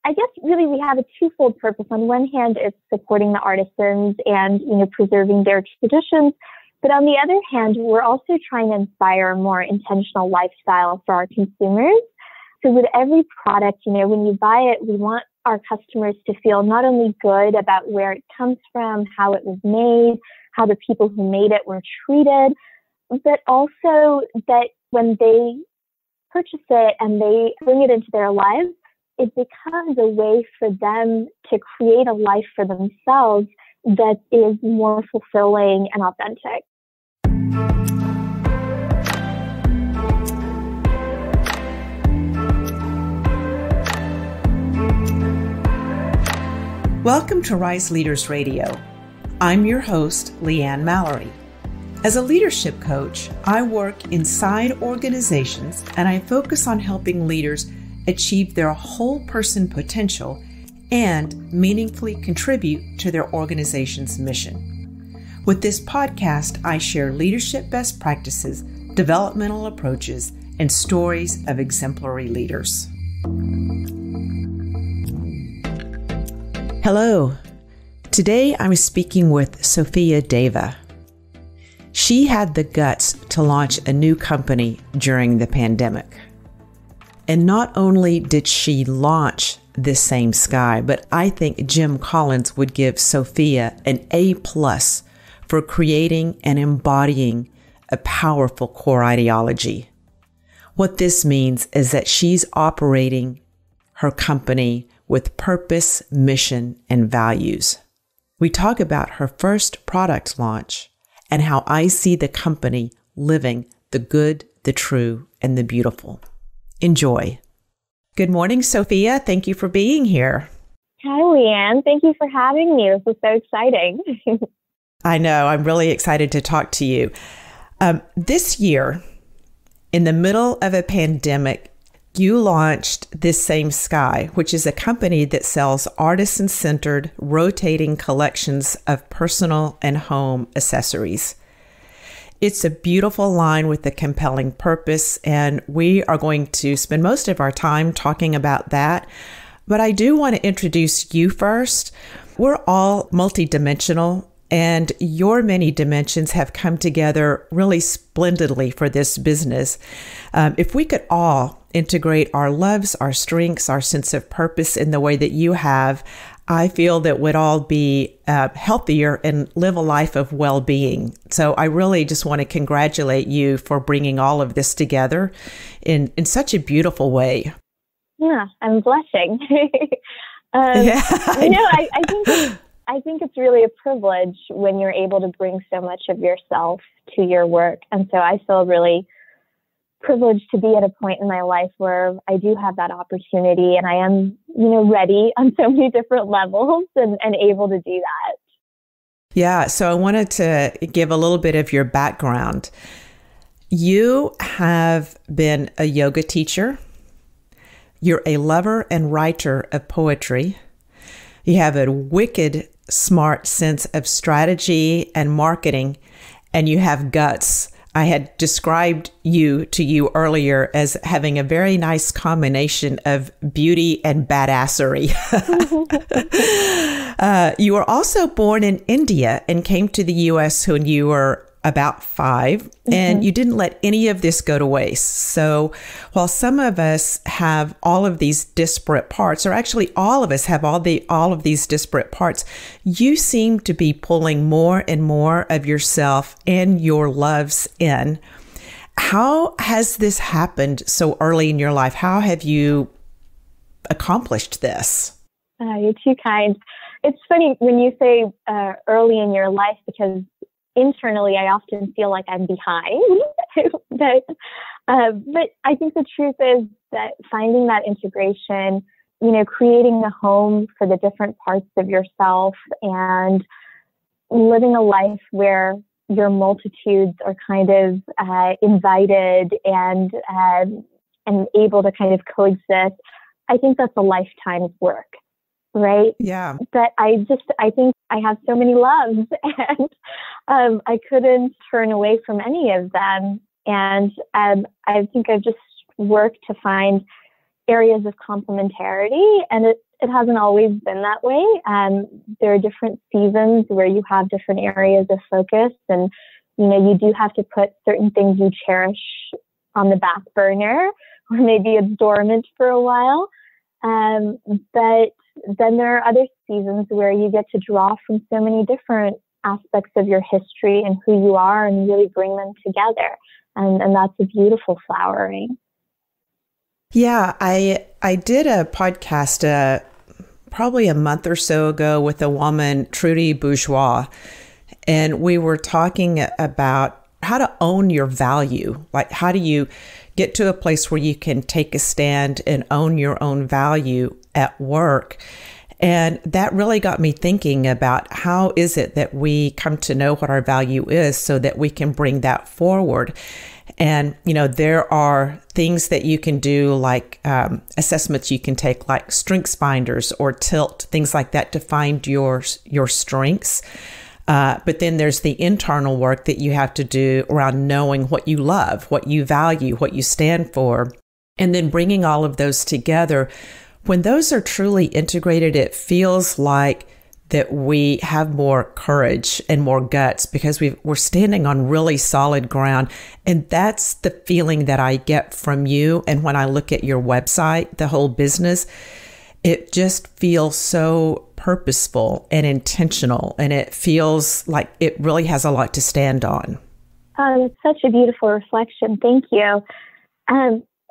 I guess really we have a twofold purpose. On one hand, it's supporting the artisans and, preserving their traditions. But on the other hand, we're also trying to inspire a more intentional lifestyle for our consumers. So with every product, when you buy it, we want our customers to feel not only good about where it comes from, how it was made, how the people who made it were treated, but also that when they purchase it and they bring it into their lives, it becomes a way for them to create a life for themselves that is more fulfilling and authentic. Welcome to Rise Leaders Radio. I'm your host, Leanne Mallory. As a leadership coach, I work inside organizations and I focus on helping leaders achieve their whole person potential and meaningfully contribute to their organization's mission. With this podcast, I share leadership best practices, developmental approaches, and stories of exemplary leaders. Hello. Today I'm speaking with Sofiya Deva. She had the guts to launch a new company during the pandemic. And not only did she launch This Same Sky, but I think Jim Collins would give Sofiya an A+ for creating and embodying a powerful core ideology. What this means is that she's operating her company with purpose, mission, and values. We talk about her first product launch and how I see the company living the good, the true, and the beautiful. Enjoy. Good morning, Sofiya. Thank you for being here. Hi, Leanne. Thank you for having me. This is so exciting. I know. I'm really excited to talk to you. This year, in the middle of a pandemic, you launched This Same Sky, which is a company that sells artisan-centered, rotating collections of personal and home accessories. It's a beautiful line with a compelling purpose, and we are going to spend most of our time talking about that. But I do want to introduce you first. We're all multidimensional, and your many dimensions have come together really splendidly for this business. If we could all integrate our loves, our strengths, our sense of purpose in the way that you have, I feel that we'd all be healthier and live a life of well-being. So I really just want to congratulate you for bringing all of this together in such a beautiful way. Yeah, I'm blushing. Yeah, I think it's really a privilege when you're able to bring so much of yourself to your work. And so I feel really privileged to be at a point in my life where I do have that opportunity and I am, ready on so many different levels and able to do that. Yeah. So I wanted to give a little bit of your background. You have been a yoga teacher. You're a lover and writer of poetry. You have a wicked smart sense of strategy and marketing, and you have guts. I had described you to you earlier as having a very nice combination of beauty and badassery. You were also born in India and came to the U.S. when you were about 5, and you didn't let any of this go to waste. So while some of us have all of these disparate parts, or actually all of us have all of these disparate parts, you seem to be pulling more and more of yourself and your loves in. How has this happened so early in your life? How have you accomplished this? You're too kind. It's funny when you say early in your life, because internally, I often feel like I'm behind, but I think the truth is that finding that integration, creating a home for the different parts of yourself and living a life where your multitudes are kind of invited and able to kind of coexist, I think that's a lifetime's work. Right? Yeah. But I think I have so many loves and I couldn't turn away from any of them. And I think I've just worked to find areas of complementarity, and it hasn't always been that way. There are different seasons where you have different areas of focus, and you do have to put certain things you cherish on the back burner, or maybe it's dormant for a while. But then there are other seasons where you get to draw from so many different aspects of your history and who you are and really bring them together. And that's a beautiful flowering. Yeah, I did a podcast probably a month or so ago with a woman, Trudy Bourgeois, and we were talking about how to own your value. Like, how do you get to a place where you can take a stand and own your own value at work? And that really got me thinking about how is it that we come to know what our value is so that we can bring that forward. And, there are things that you can do, like assessments you can take, like strengths finders or tilt, things like that, to find your strengths. But then there's the internal work that you have to do around knowing what you love, what you value, what you stand for, and then bringing all of those together. When those are truly integrated, it feels like that we have more courage and more guts because we're standing on really solid ground. And that's the feeling that I get from you. And when I look at your website, the whole business, it just feels so purposeful and intentional. And it feels like it really has a lot to stand on. It's such a beautiful reflection. Thank you.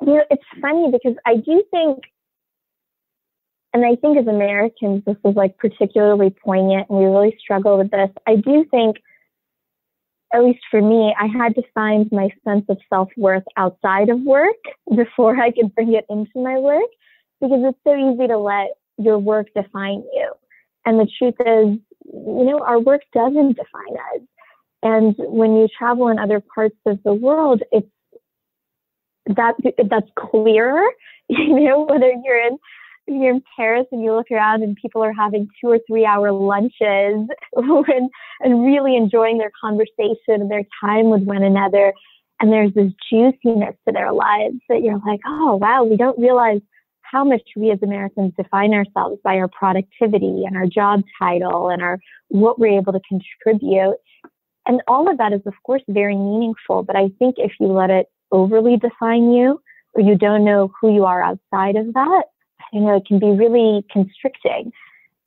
It's funny because I do think, and I think as Americans, this is like particularly poignant, and we really struggle with this. I do think, at least for me, I had to find my sense of self-worth outside of work before I could bring it into my work, because it's so easy to let your work define you. And the truth is, our work doesn't define us. And when you travel in other parts of the world, that's clearer, whether you're in Paris and you look around and people are having 2 or 3 hour lunches and really enjoying their conversation and their time with one another. And there's this juiciness to their lives that you're like, oh, wow, we don't realize how much we as Americans define ourselves by our productivity and our job title and what we're able to contribute. And all of that is, of course, very meaningful. But I think if you let it overly define you, or you don't know who you are outside of that, it can be really constricting.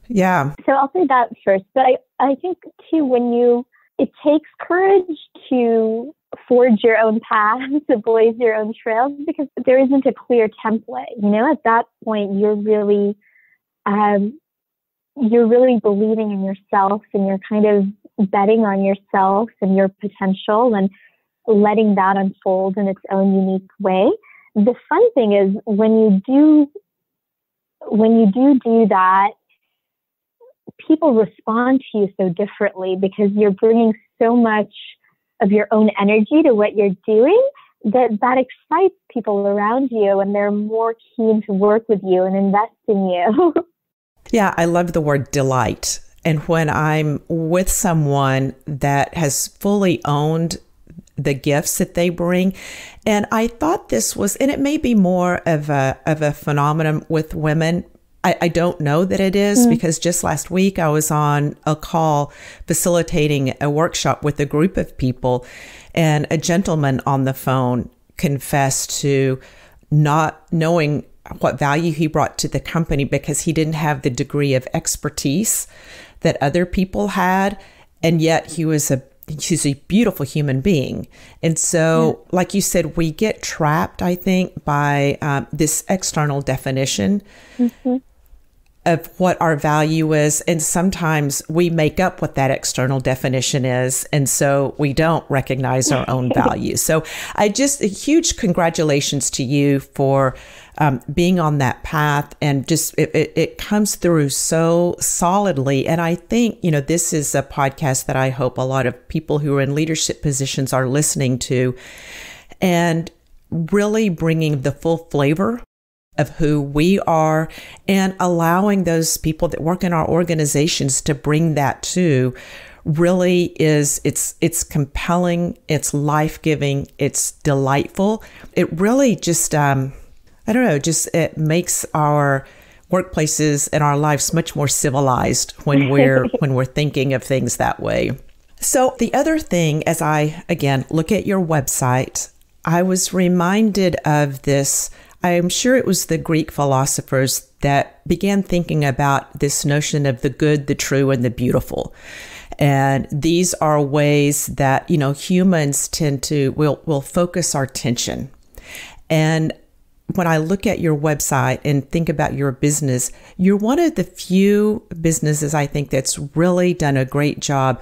Yeah. So I'll say that first. But I think, too, it takes courage to forge your own path, to blaze your own trails, because there isn't a clear template. At that point, you're really believing in yourself, and you're kind of betting on yourself and your potential and letting that unfold in its own unique way. The fun thing is when you do that, people respond to you so differently because you're bringing so much of your own energy to what you're doing that excites people around you, and they're more keen to work with you and invest in you. Yeah, I love the word delight. And when I'm with someone that has fully owned the gifts that they bring, and I thought this was, and it may be more of a phenomenon with women. I don't know that it is, because just last week I was on a call facilitating a workshop with a group of people, and a gentleman on the phone confessed to not knowing what value he brought to the company because he didn't have the degree of expertise that other people had. And yet he's a beautiful human being. And so, like you said, we get trapped, I think, by this external definition of what our value is. And sometimes we make up what that external definition is. And so we don't recognize our own value. So a huge congratulations to you for being on that path. And just it comes through so solidly. And I think, this is a podcast that I hope a lot of people who are in leadership positions are listening to, and really bringing the full flavor of who we are, and allowing those people that work in our organizations to bring that too. Really is, it's compelling, it's life-giving, it's delightful. It really just, I I don't know, just it makes our workplaces and our lives much more civilized when we're thinking of things that way. So the other thing, as I, again, look at your website, I was reminded of this. I am sure it was the Greek philosophers that began thinking about this notion of the good, the true, and the beautiful. And these are ways that, humans tend to, will focus our attention. And when I look at your website and think about your business, you're one of the few businesses I think that's really done a great job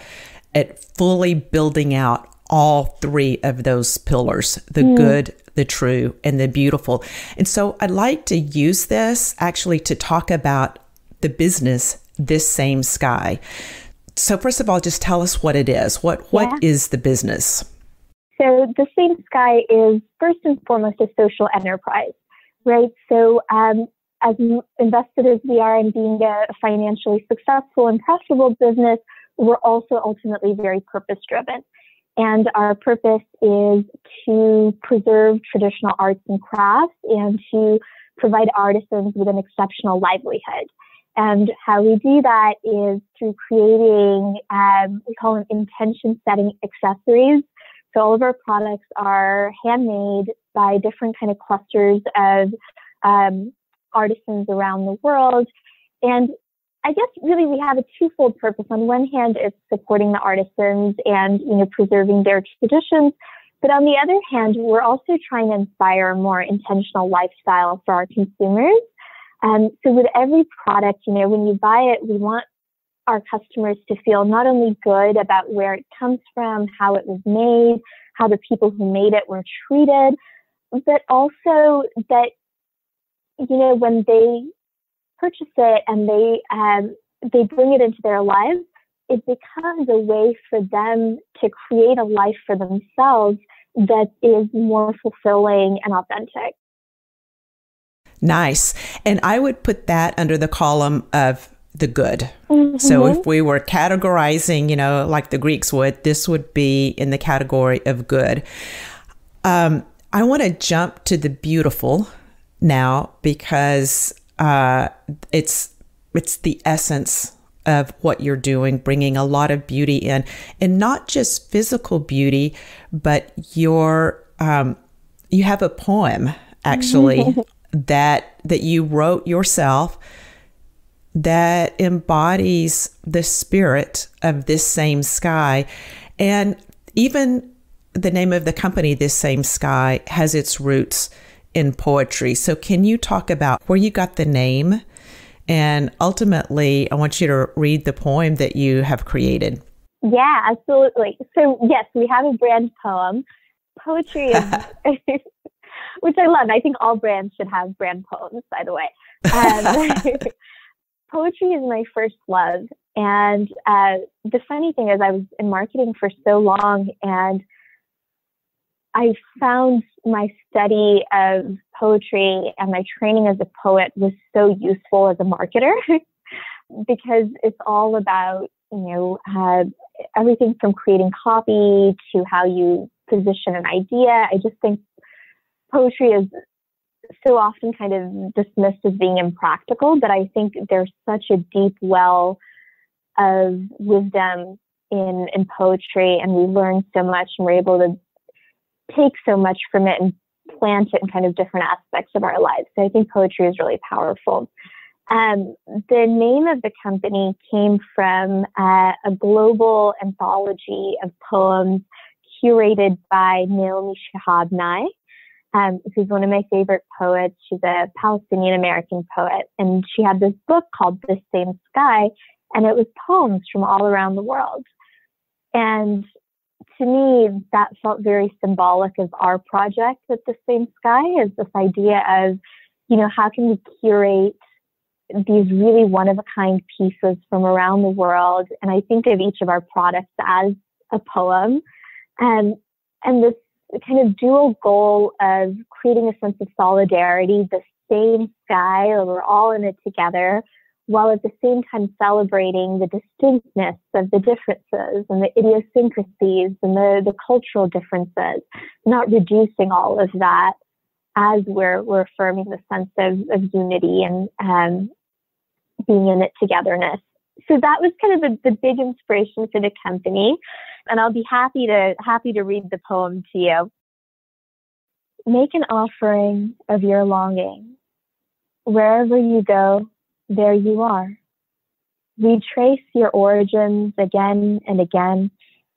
at fully building out all three of those pillars, the good, the true, and the beautiful. And so I'd like to use this actually to talk about the business, This Same Sky. So first of all, just tell us what it is. What is the business? So The Same Sky is first and foremost a social enterprise, right? So as invested as we are in being a financially successful and profitable business, we're also ultimately very purpose-driven. And our purpose is to preserve traditional arts and crafts and to provide artisans with an exceptional livelihood. And how we do that is through creating, we call them intention-setting accessories. So all of our products are handmade by different kind of clusters of artisans around the world. And I guess really we have a twofold purpose. On one hand, it's supporting the artisans and, preserving their traditions. But on the other hand, we're also trying to inspire a more intentional lifestyle for our consumers. So with every product, when you buy it, we want our customers to feel not only good about where it comes from, how it was made, how the people who made it were treated, but also that, when they purchase it and they bring it into their lives, it becomes a way for them to create a life for themselves that is more fulfilling and authentic. Nice. And I would put that under the column of the good. Mm-hmm. So if we were categorizing, like the Greeks would, this would be in the category of good. I want to jump to the beautiful now because it's the essence of what you're doing, bringing a lot of beauty in, and not just physical beauty, but you have a poem actually that you wrote yourself that embodies the spirit of This Same Sky. And even the name of the company, This Same Sky, has its roots in poetry. So can you talk about where you got the name? And ultimately, I want you to read the poem that you have created. Yeah, absolutely. So yes, we have a brand poem. Poetry is, which I love. I think all brands should have brand poems, by the way. Poetry is my first love. And the funny thing is I was in marketing for so long, and I found my study of poetry and my training as a poet was so useful as a marketer because it's all about, everything from creating copy to how you position an idea. I just think poetry is so often kind of dismissed as being impractical, but I think there's such a deep well of wisdom in poetry, and we learn so much and we're able to take so much from it and plant it in kind of different aspects of our lives. So I think poetry is really powerful. The name of the company came from a global anthology of poems curated by Naomi Shihab Nye, who's one of my favorite poets. She's a Palestinian-American poet, and she had this book called This Same Sky, and it was poems from all around the world. And to me, that felt very symbolic of our project with The Same Sky, is this idea of, how can we curate these really one-of-a-kind pieces from around the world? And I think of each of our products as a poem. And this kind of dual goal of creating a sense of solidarity, the same sky, or we're all in it together, while at the same time celebrating the distinctness of the differences and the idiosyncrasies and the cultural differences, not reducing all of that as we're affirming the sense of unity and being in it togetherness. So that was kind of the big inspiration for the company. And I'll be happy to read the poem to you. Make an offering of your longing. Wherever you go, there you are. Retrace your origins again and again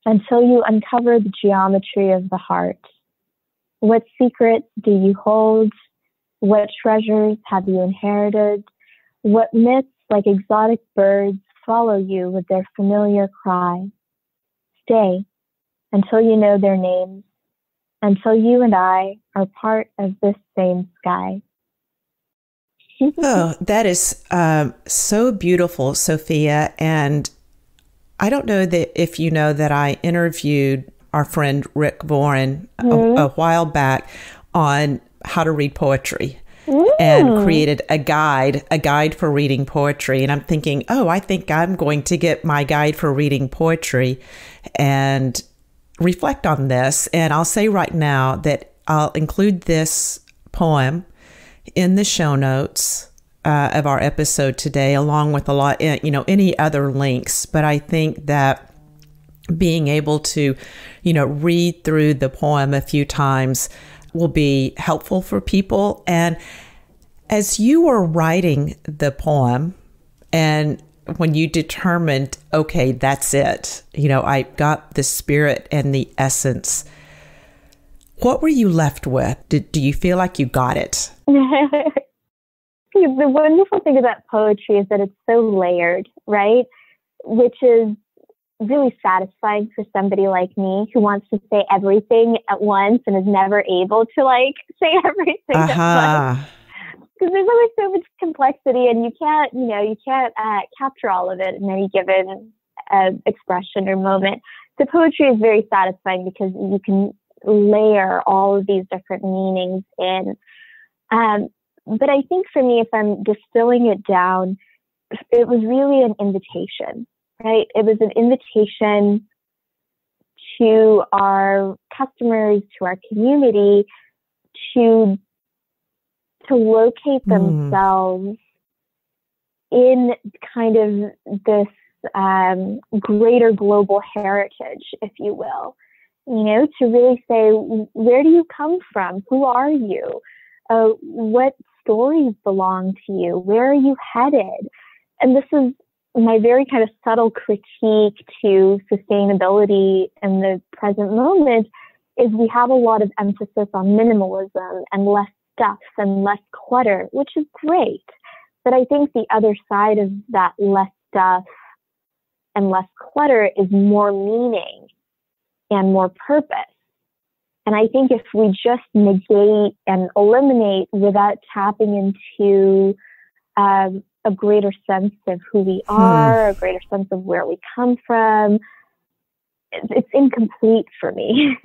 until you uncover the geometry of the heart. What secrets do you hold? What treasures have you inherited? What myths, like exotic birds, follow you with their familiar cry? Stay until you know their names, until you and I are part of this same sky. Oh, that is so beautiful, Sofiya. And I don't know that if you know that I interviewed our friend Rick Voren a while back on how to read poetry and created a guide for reading poetry. And I'm thinking, I think I'm going to get my guide for reading poetry and reflect on this. And I'll say right now that I'll include this poem in the show notes of our episode today, along with a lot, any other links. But I think that being able to, read through the poem a few times will be helpful for people. And as you were writing the poem, and when you determined, okay, that's it, I got the spirit and the essence, what were you left with? Do you feel like you got it? The wonderful thing about poetry is that it's so layered, right? Which is really satisfying for somebody like me who wants to say everything at once and is never able to say everything at once. Because there's always so much complexity, and you can't capture all of it in any given expression or moment. So poetry is very satisfying because you can layer all of these different meanings in. But I think for me, if I'm distilling it down, it was really an invitation, right? It was an invitation to our customers, to our community, to locate themselves in kind of this greater global heritage, if you will. To really say, where do you come from? Who are you? What stories belong to you? Where are you headed? And this is my very kind of subtle critique to sustainability in the present moment, is we have a lot of emphasis on minimalism and less stuff and less clutter, which is great. But I think the other side of that less stuff and less clutter is more meaning and more purpose. And I think if we just negate and eliminate without tapping into a greater sense of who we are, a greater sense of where we come from, it's incomplete for me.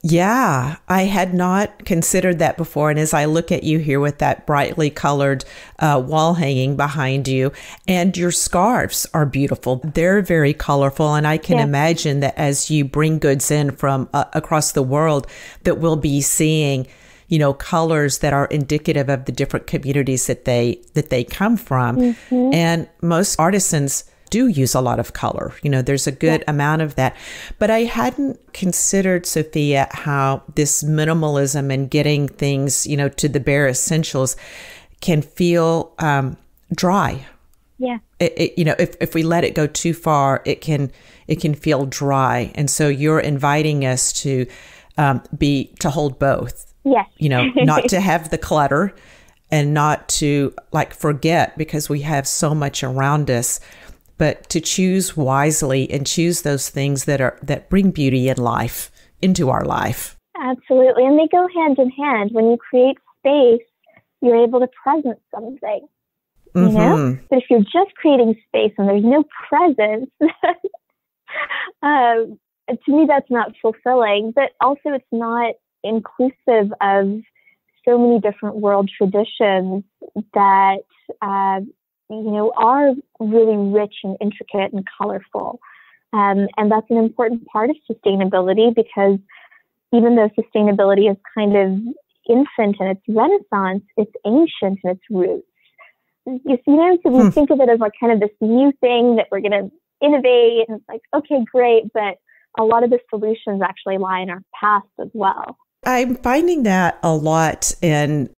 Yeah, I had not considered that before. And as I look at you here with that brightly colored wall hanging behind you, and your scarves are beautiful. They're very colorful. And I can imagine that as you bring goods in from across the world, that we'll be seeing, colors that are indicative of the different communities that they come from. And most artisans do use a lot of color. There's a good amount of that. But I hadn't considered, Sofiya, how this minimalism and getting things, to the bare essentials can feel dry. Yeah. If we let it go too far, it can feel dry. And so you're inviting us to hold both. Yes. Not to have the clutter and not to forget, because we have so much around us, but to choose wisely and choose those things that bring beauty and life into our life. Absolutely. And they go hand in hand. When you create space, you're able to present something, But if you're just creating space and there's no presence, to me, that's not fulfilling. But also it's not inclusive of so many different world traditions that, are really rich and intricate and colorful. And that's an important part of sustainability, because even though sustainability is kind of infant in its renaissance, it's ancient in its roots. So we think of it as like kind of this new thing that we're going to innovate, and it's like, okay, great, but a lot of the solutions actually lie in our past as well. I'm finding that a lot in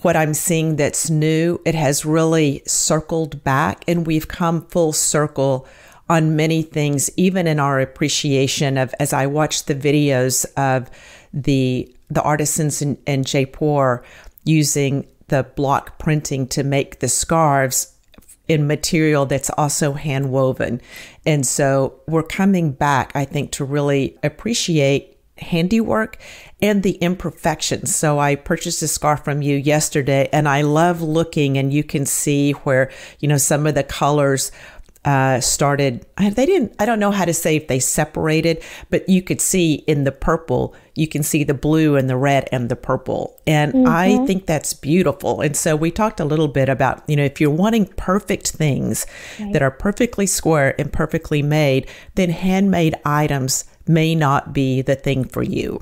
what I'm seeing that's new. It has really circled back, and we've come full circle on many things, even in our appreciation of, as I watch the videos of the artisans in Jaipur using the block printing to make the scarves in material that's also hand woven. And so we're coming back, I think, to really appreciate handiwork and the imperfections. So I purchased a scarf from you yesterday, and I love looking, and you can see where, some of the colors started, I don't know how to say if they separated, but you could see in the purple, you can see the blue and the red and the purple. And I think that's beautiful. And so we talked a little bit about, if you're wanting perfect things that are perfectly square and perfectly made, then handmade items may not be the thing for you.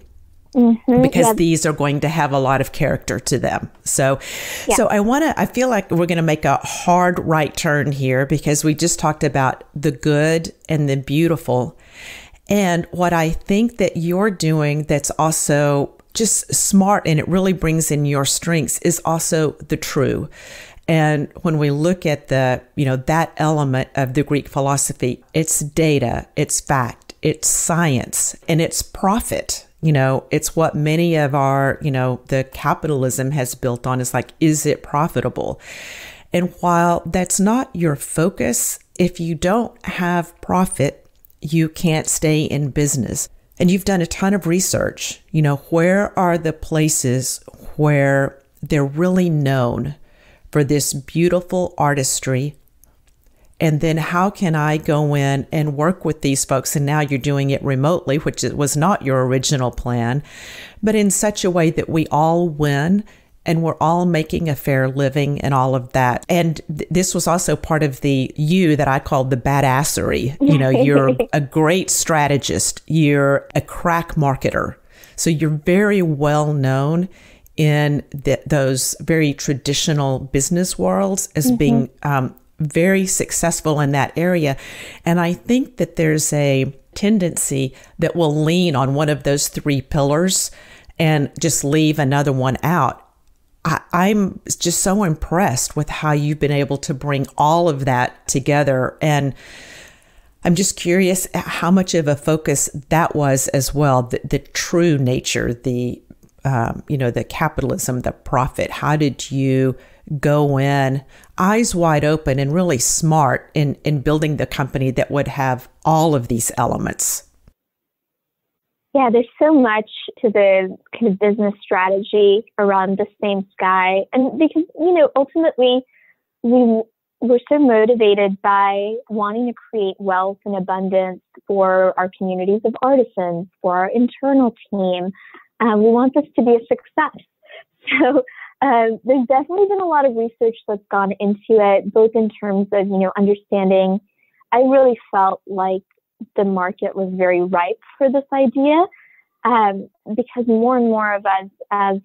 Because these are going to have a lot of character to them. So I feel like we're going to make a hard right turn here, because we just talked about the good and the beautiful. And what I think that you're doing that's also just smart, and it really brings in your strengths, is also the true. And when we look at that element of the Greek philosophy, it's data, it's fact, it's science, and it's profit. It's what many of our, the capitalism has built on, is like, is it profitable? And while that's not your focus, if you don't have profit, you can't stay in business. And you've done a ton of research. Where are the places where they're really known for this beautiful artistry? And then how can I go in and work with these folks? And now you're doing it remotely, which was not your original plan, but in such a way that we all win and we're all making a fair living and all of that. And this was also part of that I called the badassery. You're a great strategist. You're a crack marketer. So you're very well known in those very traditional business worlds as being very successful in that area. And I think that there's a tendency that will lean on one of those three pillars and just leave another one out. I'm just so impressed with how you've been able to bring all of that together. And I'm just curious how much of a focus that was as well, the true nature, the capitalism, the profit. How did you go in eyes wide open and really smart in building the company that would have all of these elements? Yeah, there's so much to the kind of business strategy around the same sky. And because, ultimately we're so motivated by wanting to create wealth and abundance for our communities of artisans, for our internal team. We want this to be a success. So there's definitely been a lot of research that's gone into it, both in terms of, understanding. I really felt like the market was very ripe for this idea, because more and more of us as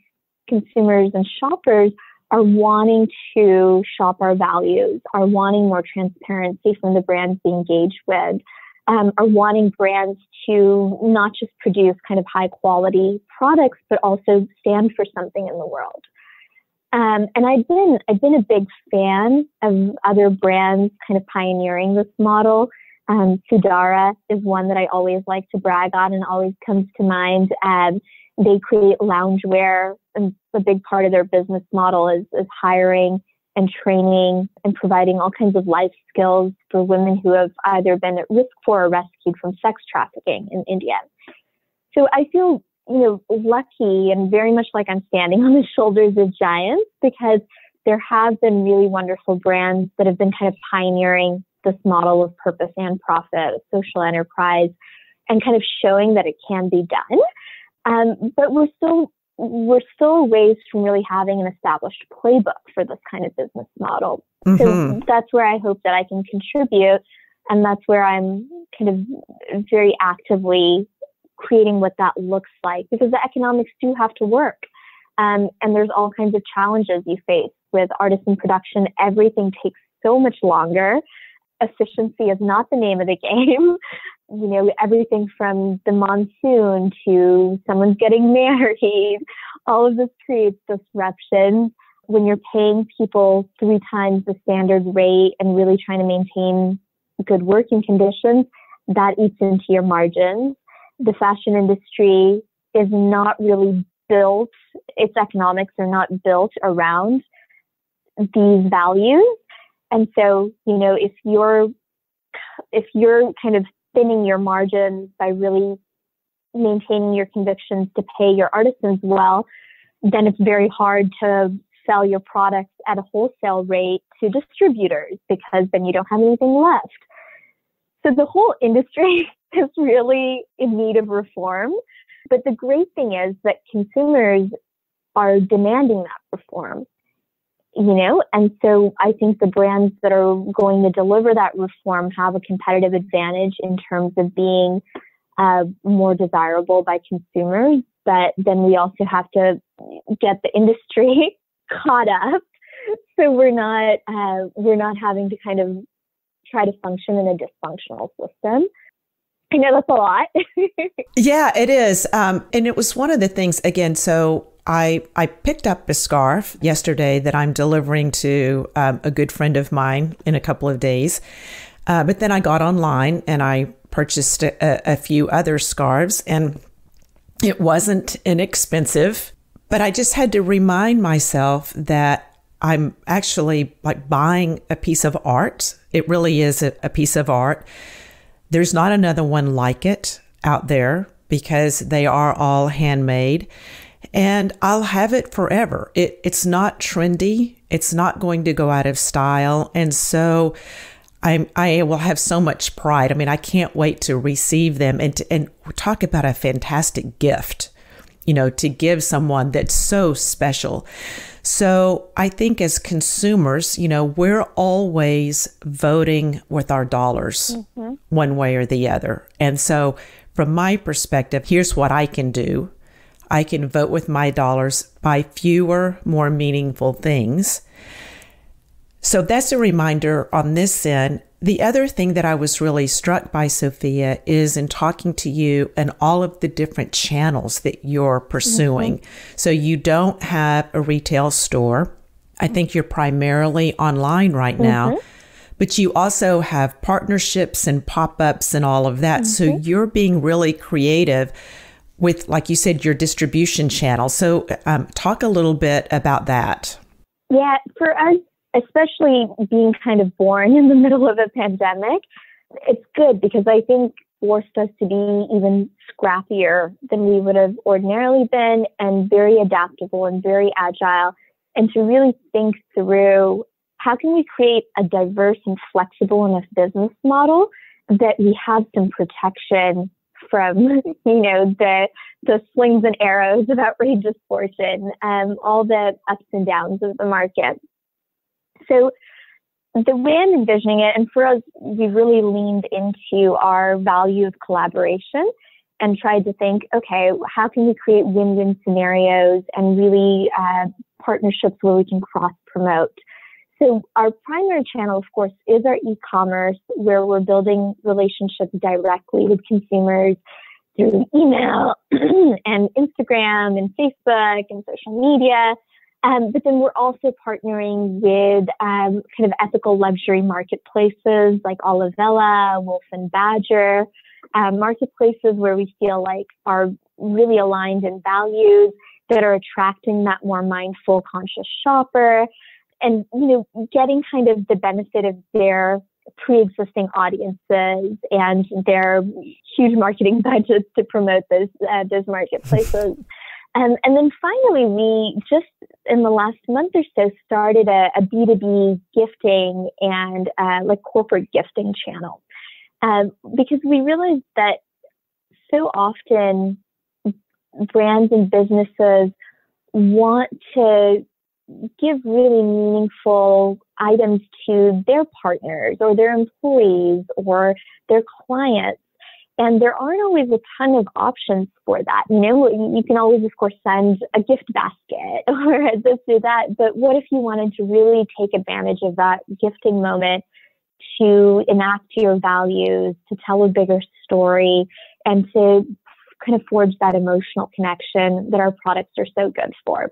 consumers and shoppers are wanting to shop our values, are wanting more transparency from the brands we engage with, are wanting brands to not just produce kind of high quality products, but also stand for something in the world. And I've been a big fan of other brands kind of pioneering this model. Sudara is one that I always like to brag on and always comes to mind. They create loungewear, and a big part of their business model is hiring and training and providing all kinds of life skills for women who have either been at risk for or rescued from sex trafficking in India. So I feel, lucky and very much like I'm standing on the shoulders of giants, because there have been really wonderful brands that have been kind of pioneering this model of purpose and profit, social enterprise, and kind of showing that it can be done. But we're still ways from really having an established playbook for this kind of business model. So that's where I hope that I can contribute. And that's where I'm kind of very actively creating what that looks like, because the economics do have to work. And there's all kinds of challenges you face with artisan production. Everything takes so much longer. Efficiency is not the name of the game. You know, everything from the monsoon to someone's getting married, all of this creates disruption. When you're paying people 3 times the standard rate and really trying to maintain good working conditions, that eats into your margins. The fashion industry is not really built, its economics are not built around these values. And so, you know, if you're kind of thinning your margins by really maintaining your convictions to pay your artisans well, then it's very hard to sell your products at a wholesale rate to distributors because then you don't have anything left. So the whole industry is really in need of reform. But the great thing is that consumers are demanding that reform, you know, and so I think the brands that are going to deliver that reform have a competitive advantage in terms of being more desirable by consumers. But then we also have to get the industry caught up, so we're not having to kind of try to function in a dysfunctional system. I know that's a lot. Yeah, it is. And it was one of the things, again, so I picked up a scarf yesterday that I'm delivering to a good friend of mine in a couple of days. But then I got online and I purchased a few other scarves, and it wasn't inexpensive. But I just had to remind myself that I'm actually like buying a piece of art. It really is a piece of art. There's not another one like it out there because they are all handmade, and I'll have it forever. It's not trendy. It's not going to go out of style. And so I will have so much pride. I mean, I can't wait to receive them and talk about a fantastic gift, you know, to give someone that's so special. So I think as consumers, you know, we're always voting with our dollars, one way or the other. And so from my perspective, here's what I can do. I can vote with my dollars, buy fewer, more meaningful things. So that's a reminder on this end. The other thing that I was really struck by, Sofiya, is in talking to you and all of the different channels that you're pursuing. So you don't have a retail store. I think you're primarily online right now, but you also have partnerships and pop-ups and all of that. So you're being really creative with, like you said, your distribution channel. So talk a little bit about that. Yeah, for us, especially being kind of born in the middle of a pandemic, it's good because I think forced us to be even scrappier than we would have ordinarily been, and very adaptable and very agile, and to really think through how can we create a diverse and flexible enough business model that we have some protection from, you know, the slings and arrows of outrageous fortune, all the ups and downs of the market. So the way I'm envisioning it, and for us, we really leaned into our value of collaboration and tried to think, okay, how can we create win-win scenarios and really partnerships where we can cross-promote? So our primary channel, of course, is our e-commerce, where we're building relationships directly with consumers through email and Instagram and Facebook and social media. But then we're also partnering with kind of ethical luxury marketplaces like Olivella, Wolf and Badger, marketplaces where we feel like are really aligned in values that are attracting that more mindful, conscious shopper, and, you know, getting kind of the benefit of their pre-existing audiences and their huge marketing budgets to promote those marketplaces. And then finally, we just in the last month or so started a B2B gifting and like corporate gifting channel, because we realized that so often brands and businesses want to give really meaningful items to their partners or their employees or their clients. And there aren't always a ton of options for that. You know, you can always, of course, send a gift basket or this or that. But what if you wanted to really take advantage of that gifting moment to enact your values, to tell a bigger story, and to kind of forge that emotional connection that our products are so good for?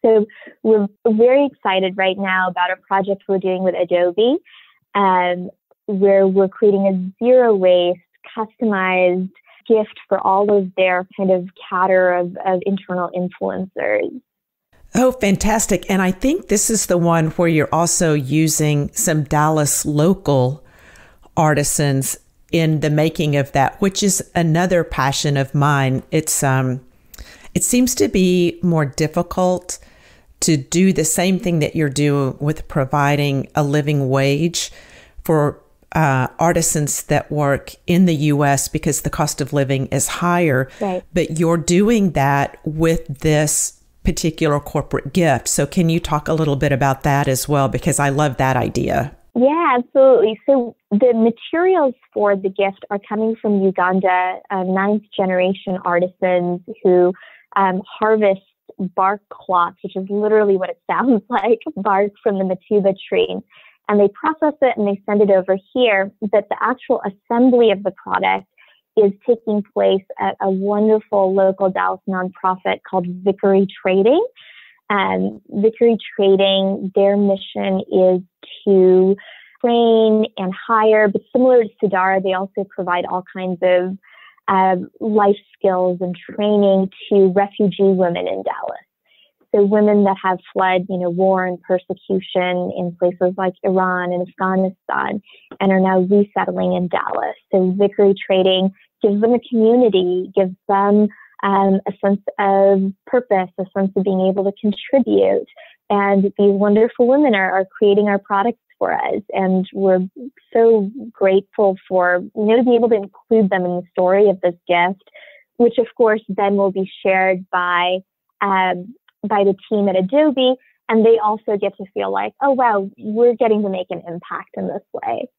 So we're very excited right now about a project we're doing with Adobe, where we're creating a zero waste, customized gift for all of their kind of cater of internal influencers. Oh, fantastic. And I think this is the one where you're also using some Dallas local artisans in the making of that, which is another passion of mine. It seems to be more difficult to do the same thing that you're doing with providing a living wage for artisans that work in the U.S. because the cost of living is higher. Right. But you're doing that with this particular corporate gift. So can you talk a little bit about that as well? Because I love that idea. Yeah, absolutely. So the materials for the gift are coming from Uganda, ninth generation artisans who harvest bark cloth, which is literally what it sounds like, bark from the matuba tree. And they process it and they send it over here. But the actual assembly of the product is taking place at a wonderful local Dallas nonprofit called Vickery Trading. Vickery Trading, their mission is to train and hire, but similar to Sudara, they also provide all kinds of life skills and training to refugee women in Dallas. So women that have fled, war and persecution in places like Iran and Afghanistan and are now resettling in Dallas. So Vickery Trading gives them a community, gives them a sense of purpose, a sense of being able to contribute. And these wonderful women are creating our products for us. And we're so grateful for, to be able to include them in the story of this gift, which of course then will be shared by the team at Adobe, and they also get to feel like, oh, wow, we're getting to make an impact in this way.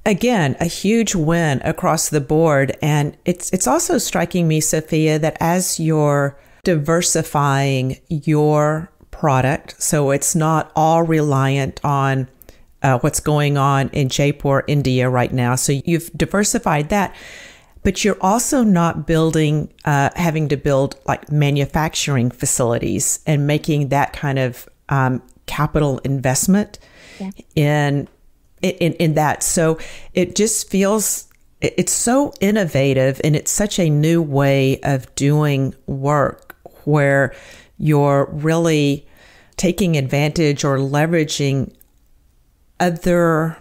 Again, a huge win across the board. And it's also striking me, Sofiya, that as you're diversifying your product, so it's not all reliant on what's going on in Jaipur, India right now. So you've diversified that. But you're also not building, having to build like manufacturing facilities and making that kind of capital investment in that. So it just feels, it's so innovative, and it's such a new way of doing work where you're really taking advantage or leveraging other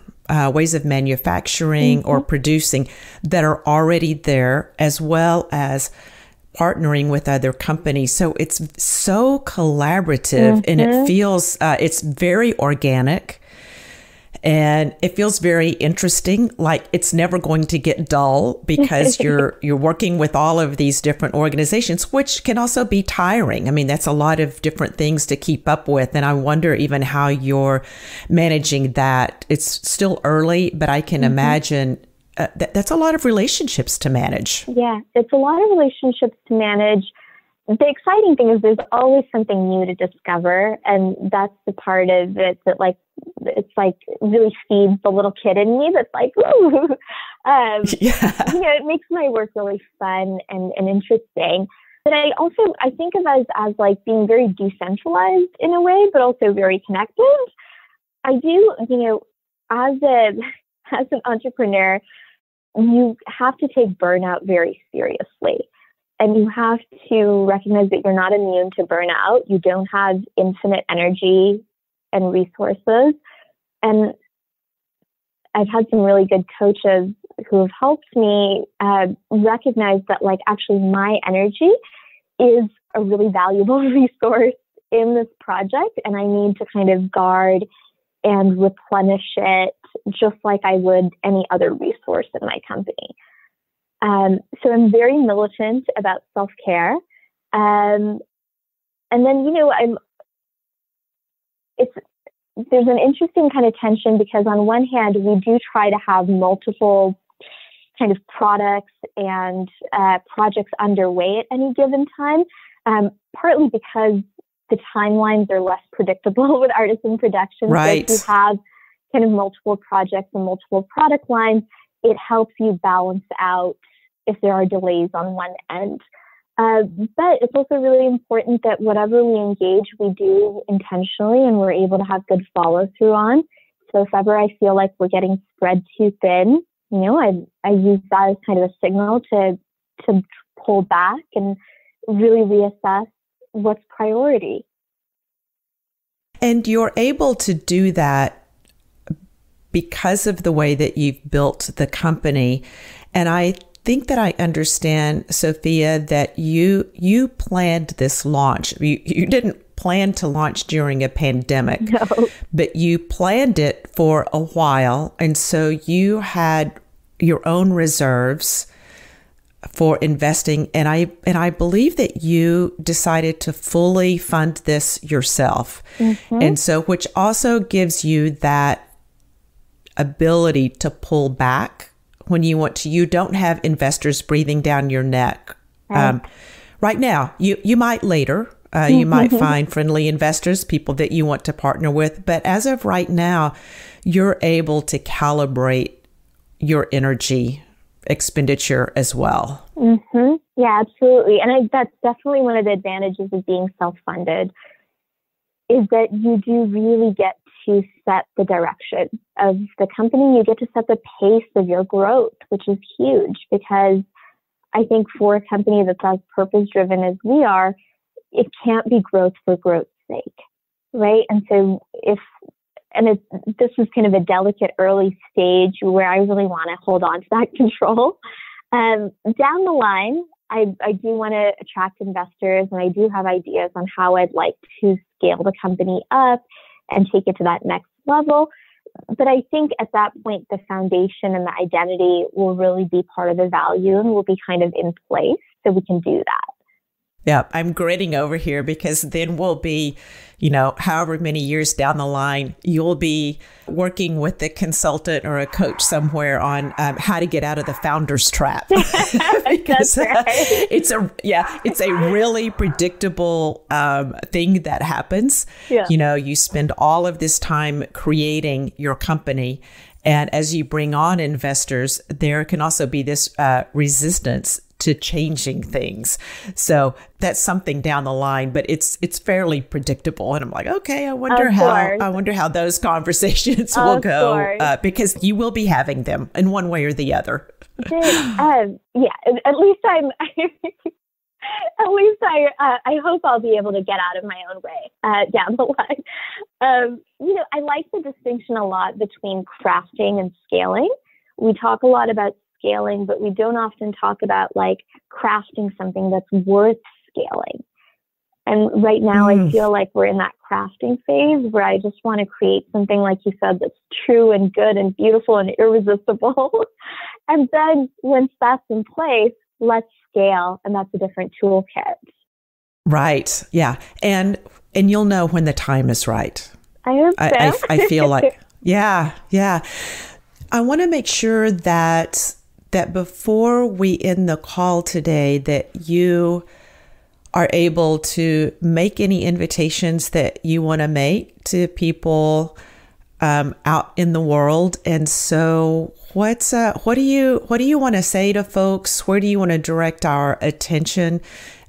ways of manufacturing or producing that are already there, as well as partnering with other companies. So it's so collaborative, and it feels, it's very organic, and it feels very interesting. Like it's never going to get dull because you're working with all of these different organizations, which can also be tiring. I mean, that's a lot of different things to keep up with. And I wonder even how you're managing that. It's still early, but I can imagine that's a lot of relationships to manage. Yeah, it's a lot of relationships to manage. The exciting thing is there's always something new to discover. And that's the part of it that it's like really feeds the little kid in me that's like, ooh. It makes my work really fun and interesting. But I think of us as like being very decentralized in a way, but also very connected. I do, as an entrepreneur, you have to take burnout very seriously. And you have to recognize that you're not immune to burnout. You don't have infinite energy and resources. And I've had some really good coaches who have helped me recognize that, actually my energy is a really valuable resource in this project. And I need to kind of guard and replenish it just like I would any other resource in my company. So I'm very militant about self-care. And then, there's an interesting kind of tension because on one hand, we do try to have multiple kind of products and projects underway at any given time, partly because the timelines are less predictable with artisan production. Right. So if you have kind of multiple projects and multiple product lines, it helps you balance out if there are delays on one end. But it's also really important that whatever we engage, we do intentionally and we're able to have good follow through on. So if ever I feel like we're getting spread too thin, I use that as kind of a signal to pull back and really reassess what's priority. And you're able to do that because of the way that you've built the company. And I think that I understand, Sofiya, that you planned this launch. You didn't plan to launch during a pandemic, no. But you planned it for a while. And so you had your own reserves for investing. And I believe that you decided to fully fund this yourself. Mm-hmm. And so, which also gives you that ability to pull back when you want to. You don't have investors breathing down your neck. Right now, you might later, you might find friendly investors, people that you want to partner with. But as of right now, you're able to calibrate your energy expenditure as well. Mm-hmm. Yeah, absolutely. And that's definitely one of the advantages of being self-funded, is that you do really get to set the direction of the company. You get to set the pace of your growth, which is huge, because I think for a company that's as purpose-driven as we are, it can't be growth for growth's sake, right? And so this is kind of a delicate early stage where I really want to hold on to that control. Down the line, I do want to attract investors, and I do have ideas on how I'd like to scale the company up and take it to that next level. But I think at that point, the foundation and the identity will really be part of the value and will be kind of in place so we can do that. Yeah, I'm grinning over here because then we'll be, however many years down the line, you'll be working with a consultant or a coach somewhere on how to get out of the founder's trap. Because That's right. It's a really predictable thing that happens. Yeah. You spend all of this time creating your company. And as you bring on investors, there can also be this resistance to changing things. So that's something down the line, but it's fairly predictable. And I'm like, okay, I wonder how those conversations will go, because you will be having them in one way or the other. At least I hope I'll be able to get out of my own way down the line. I like the distinction a lot between crafting and scaling. We talk a lot about scaling, but we don't often talk about like crafting something that's worth scaling. And right now I feel like we're in that crafting phase where I just want to create something, like you said, that's true and good and beautiful and irresistible. And then once that's in place, let's scale. And that's a different toolkit. Right. Yeah. And you'll know when the time is right. I hope so. I feel like, yeah. I want to make sure that before we end the call today, that you are able to make any invitations that you want to make to people out in the world. And so what do you want to say to folks? Where do you want to direct our attention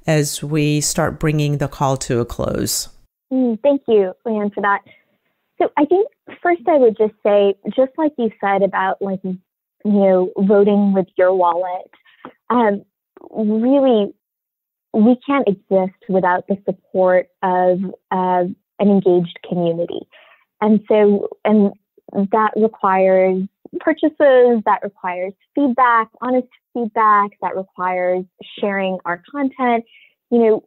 as we start bringing the call to a close? Thank you, Leanne, for that. So I think first I would just say, just like you said about voting with your wallet, really, we can't exist without the support of an engaged community. And that requires purchases, that requires feedback, honest feedback, that requires sharing our content. We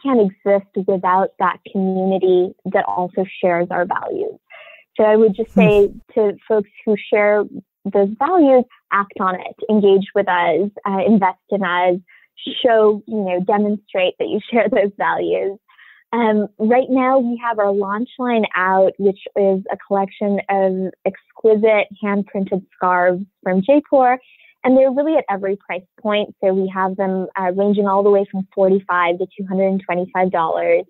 can't exist without that community that also shares our values. So I would just say to folks who share those values, act on it, engage with us, invest in us, show, demonstrate that you share those values. Right now, we have our launch line out, which is a collection of exquisite hand-printed scarves from Jaipur, and they're really at every price point. So we have them ranging all the way from $45 to $225.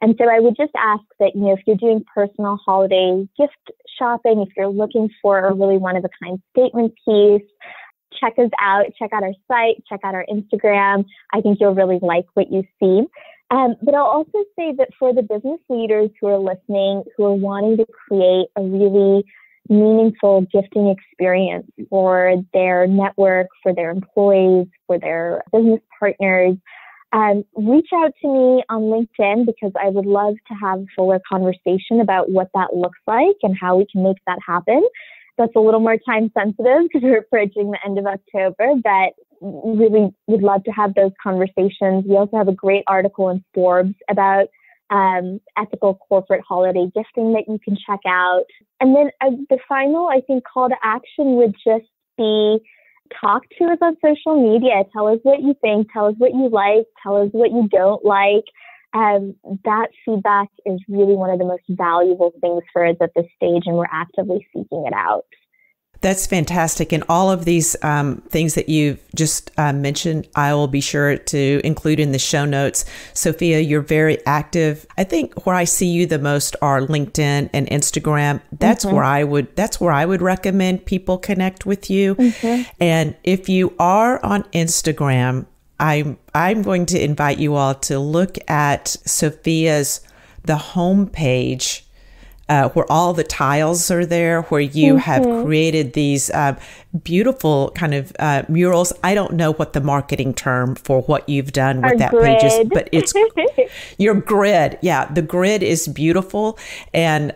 And so I would just ask that, if you're doing personal holiday gift shopping, if you're looking for a really one-of-a-kind statement piece, check us out. Check out our site. Check out our Instagram. I think you'll really like what you see. But I'll also say that for the business leaders who are listening, who are wanting to create a really meaningful gifting experience for their network, for their employees, for their business partners, reach out to me on LinkedIn, because I would love to have a fuller conversation about what that looks like and how we can make that happen. That's a little more time sensitive because we're approaching the end of October, but really would love to have those conversations. We also have a great article in Forbes about ethical corporate holiday gifting that you can check out. And then the final, I think, call to action would just be talk to us on social media. Tell us what you think. Tell us what you like. Tell us what you don't like. That feedback is really one of the most valuable things for us at this stage, and we're actively seeking it out. That's fantastic. And all of these things that you've just mentioned, I will be sure to include in the show notes. Sofiya, you're very active. I think where I see you the most are LinkedIn and Instagram. That's where I would recommend people connect with you. And if you are on Instagram, I'm going to invite you all to look at Sofiya's the homepage. Where all the tiles are there, where you have created these beautiful kind of murals. I don't know what the marketing term for what you've done with that page is, but it's your grid. Yeah, the grid is beautiful. And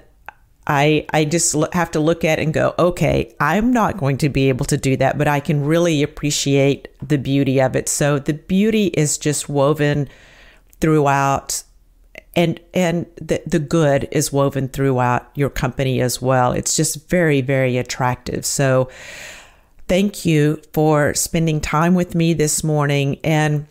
I just have to look at it and go, okay, I'm not going to be able to do that, but I can really appreciate the beauty of it. So the beauty is just woven throughout. And the good is woven throughout your company as well. It's just very, very attractive. So thank you for spending time with me this morning. And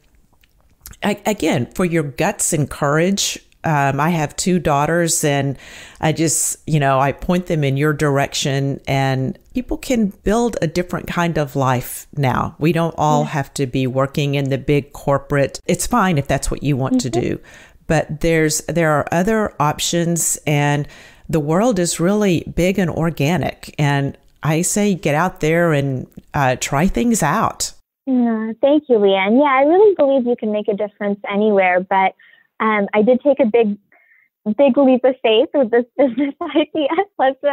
again, for your guts and courage. I have 2 daughters, and I just, I point them in your direction, and people can build a different kind of life now. We don't all have to be working in the big corporate. It's fine if that's what you want to do. But there are other options, and the world is really big and organic. And I say get out there and try things out. Thank you, Leanne. Yeah, I really believe you can make a difference anywhere. But I did take a big leap of faith with this business idea. That's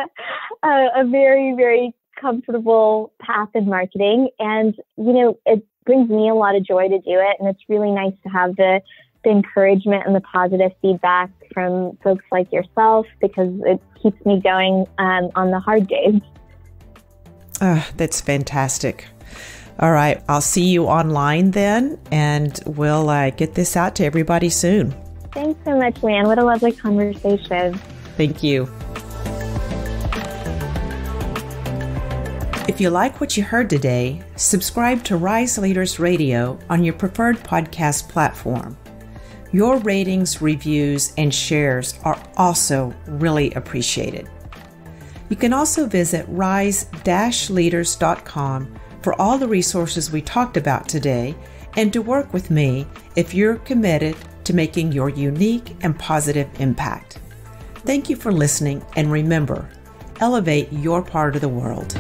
a very, very comfortable path in marketing. And, it brings me a lot of joy to do it. And it's really nice to have the encouragement and the positive feedback from folks like yourself, because it keeps me going on the hard days. That's fantastic. All right. I'll see you online then, and we'll get this out to everybody soon. Thanks so much, Leanne. What a lovely conversation. Thank you. If you like what you heard today, subscribe to Rise Leaders Radio on your preferred podcast platform. Your ratings, reviews, and shares are also really appreciated. You can also visit rise-leaders.com for all the resources we talked about today, and to work with me if you're committed to making your unique and positive impact. Thank you for listening, and remember, elevate your part of the world.